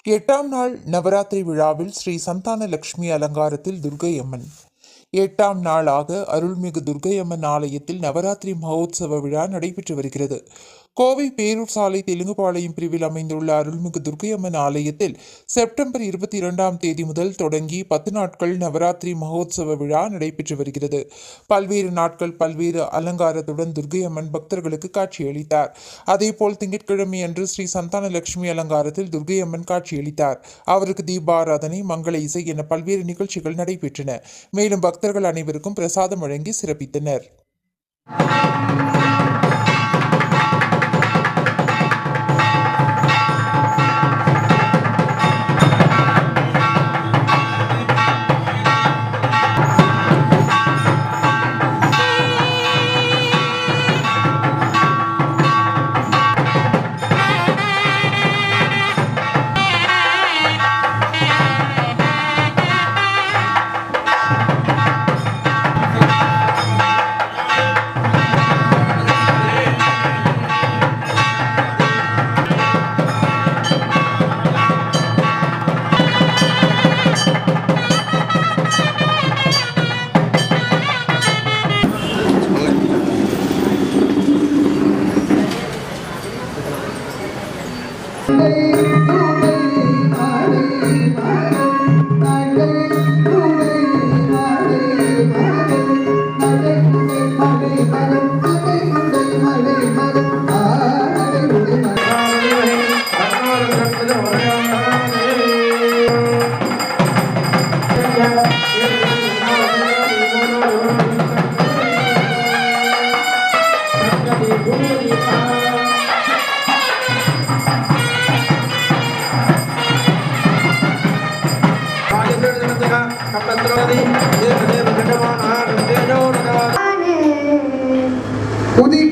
8ஆம் நாள் நவராத்திரி விழாவில் ஸ்ரீ சந்தான லட்சுமி அலங்காரத்தில் துர்க்கை அம்மன். 8ஆம் நாளாக அருள்மிகு துர்க்கையம்மன் ஆலயத்தில் நவராத்திரி மகோத்சவ விழா நடைபெற்று வருகிறது. கோவை பேரூர் சாலை தெலுங்குபாளையம் பிரிவில் அமைந்துள்ள அருள்மிகு துர்க்கையம்மன் ஆலயத்தில் செப்டம்பர் 22ஆம் தேதி முதல் தொடங்கி 10 நாட்கள் நவராத்திரி மகோத்சவ விழா நடைபெற்று வருகிறது. பல்வேறு நாட்கள் பல்வேறு அலங்காரத்துடன் துர்க்கையம்மன் பக்தர்களுக்கு காட்சியளித்தார். அதேபோல் திங்கட்கிழமை அன்று ஸ்ரீ சந்தான லட்சுமி அலங்காரத்தில் துர்க்கையம்மன் காட்சியளித்தார். அவருக்கு தீபாராதனை, மங்கள இசை என பல்வேறு நிகழ்ச்சிகள் நடைபெற்றன. மேலும் பக்தர்கள் அனைவருக்கும் பிரசாதம் வழங்கி சிறப்பித்தனர். புதிய